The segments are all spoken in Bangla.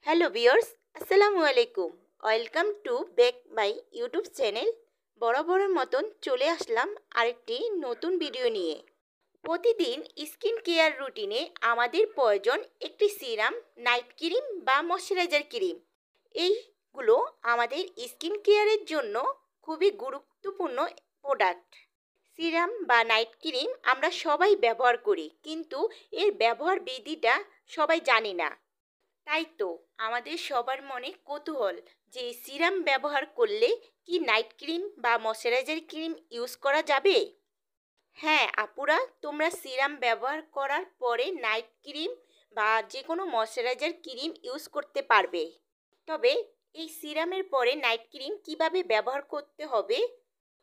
হ্যালো ভিউয়ার্স, আসসালামু আলাইকুম। Welcome to back my YouTube channel. বরাবরের মতন চলে আসলাম আরেকটি নতুন ভিডিও নিয়ে। প্রতিদিন স্কিন কেয়ার রুটিনে আমাদের প্রয়োজন একটি সিরাম, নাইট ক্রিম বা ময়শ্চারাইজার ক্রিম। এইগুলো আমাদের স্কিন কেয়ারের জন্য খুবই গুরুত্বপূর্ণ প্রোডাক্ট। সিরাম বা নাইট ক্রিম আমরা সবাই ব্যবহার করি, কিন্তু এর ব্যবহার বিধিটা সবাই জানি না। তাই তো আমাদের সবার মনে কৌতূহল যে সিরাম ব্যবহার করলে কি নাইট ক্রিম বা ময়শ্চারাইজার ক্রিম ইউজ করা যাবে। হ্যাঁ আপুরা, তোমরা সিরাম ব্যবহার করার পরে নাইট ক্রিম বা যে কোনো ময়শ্চারাইজার ক্রিম ইউজ করতে পারবে। তবে এই সিরামের পরে নাইট ক্রিম কিভাবে ব্যবহার করতে হবে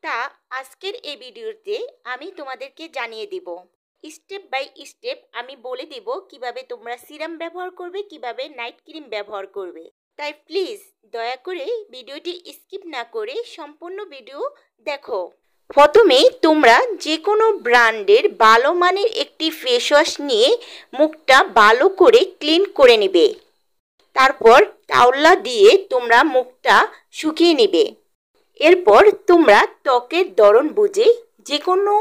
তা আজকের এই ভিডিওতে আমি তোমাদেরকে জানিয়ে দিব। স্টেপ বাই স্টেপ আমি বলে দিব কিভাবে তোমরা সিরাম ব্যবহার করবে, কিভাবে নাইট ক্রিম ব্যবহার করবে। তাই প্লিজ দয়া করে ভিডিওটি স্কিপ না করে সম্পূর্ণ ভিডিও দেখো। প্রথমেই তোমরা যে কোনো ব্র্যান্ডের ভালো মানের একটি ফেস ওয়াশ নিয়ে মুখটা ভালো করে ক্লিন করে নেবে। তারপর টাওয়াল দিয়ে তোমরা মুখটা শুকিয়ে নেবে। এরপর তোমরা ত্বকের ধরন বুঝে যে কোনো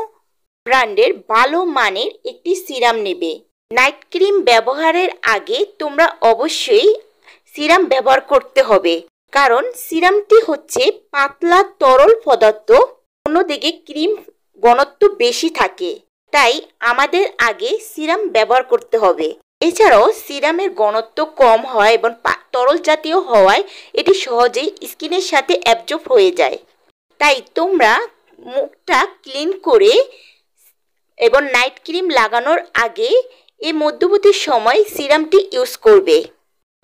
ব্র্যান্ডের ভালো মানের একটি সিরাম নেবে। নাইট ক্রিম ব্যবহারের আগে তোমরা অবশ্যই সিরাম ব্যবহার করতে হবে, কারণ সিরামটি হচ্ছে পাতলা তরল পদার্থ, অন্যদিকে ক্রিম ঘনত্ব বেশি থাকে। তাই আমাদের আগে সিরাম ব্যবহার করতে হবে। এছাড়াও সিরামের ঘনত্ব কম হয় এবং তরল জাতীয় হওয়ায় এটি সহজেই স্কিনের সাথে অ্যাবজর্ব হয়ে যায়। তাই তোমরা মুখটা ক্লিন করে এবং নাইট ক্রিম লাগানোর আগে এই মধ্যবর্তী সময় সিরামটি ইউজ করবে।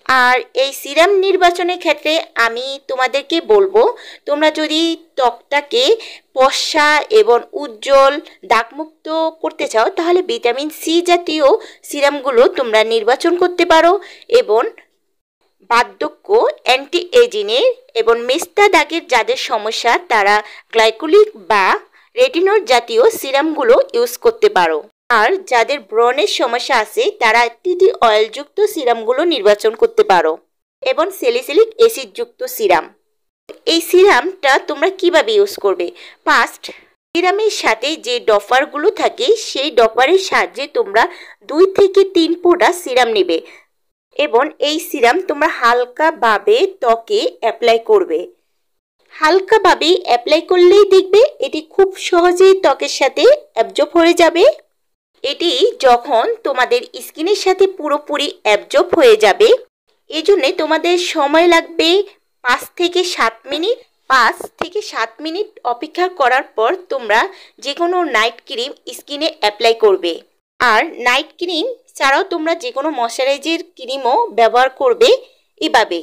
আর এই সিরাম নির্বাচনের ক্ষেত্রে আমি তোমাদেরকে বলবো, তোমরা যদি ত্বকটাকে ফর্সা এবং উজ্জ্বল দাগমুক্ত করতে চাও তাহলে ভিটামিন সি জাতীয় সিরামগুলো তোমরা নির্বাচন করতে পারো, এবং বার্ধক্য, অ্যান্টি এজিংয়ের এবং মেস্তা দাগের যাদের সমস্যা তারা গ্লাইকোলিক বা রেটিনল জাতীয় সিরামগুলো ইউজ করতে পারো। আর যাদের ব্রণের সমস্যা আছে তারা টিটি অয়েলযুক্ত সিরামগুলো নির্বাচন করতে পারো, এবং স্যালিসিলিক অ্যাসিডযুক্ত সিরাম। এই সিরামটা তোমরা কিভাবে ইউজ করবে? ফার্স্ট, সিরামের সাথে যে ড্রপারগুলো থাকে সেই ড্রপারের সাহায্যে তোমরা 2 থেকে 3 ফোঁটা সিরাম নেবে, এবং এই সিরাম তোমরা হালকাভাবে ত্বকে অ্যাপ্লাই করবে। হালকাভাবে অ্যাপ্লাই করলেই দেখবে এটি খুব সহজেই ত্বকের সাথে অ্যাবজর্ব হয়ে যাবে। এটি যখন তোমাদের স্কিনের সাথে পুরোপুরি অ্যাবজর্ব হয়ে যাবে, এজন্যে তোমাদের সময় লাগবে 5 থেকে 7 মিনিট। 5 থেকে 7 মিনিট অপেক্ষা করার পর তোমরা যে কোনো নাইট ক্রিম স্কিনে অ্যাপ্লাই করবে। আর নাইট ক্রিম ছাড়াও তোমরা যে কোনো ময়শ্চারাইজার ক্রিমও ব্যবহার করবে এভাবে।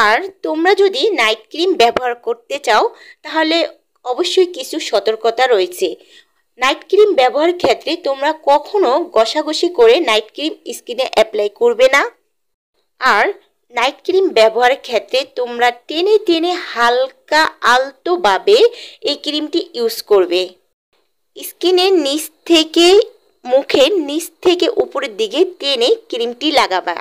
আর তোমরা যদি নাইট ক্রিম ব্যবহার করতে চাও তাহলে অবশ্যই কিছু সতর্কতা রয়েছে। নাইট ক্রিম ব্যবহারের ক্ষেত্রে তোমরা কখনো ঘষাঘষি করে নাইট ক্রিম স্কিনে অ্যাপ্লাই করবে না। আর নাইট ক্রিম ব্যবহারের ক্ষেত্রে তোমরা টেনে টেনে হালকা আলতোভাবে এই ক্রিমটি ইউজ করবে। স্কিনের নিচ থেকে, মুখের নিচ থেকে উপরের দিকে টেনে ক্রিমটি লাগাবা।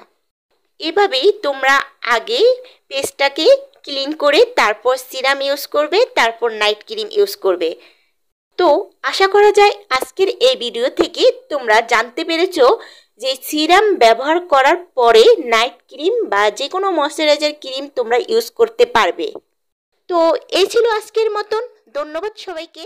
এভাবেই তোমরা আগে পেস্টটাকে ক্লিন করে তারপর সিরাম ইউজ করবে, তারপর নাইট ক্রিম ইউজ করবে। তো আশা করা যায় আজকের এই ভিডিও থেকে তোমরা জানতে পেরেছো যে সিরাম ব্যবহার করার পরে নাইট ক্রিম বা যে কোনো ময়শ্চারাইজার ক্রিম তোমরা ইউজ করতে পারবে। তো এই ছিল আজকের মতন। ধন্যবাদ সবাইকে।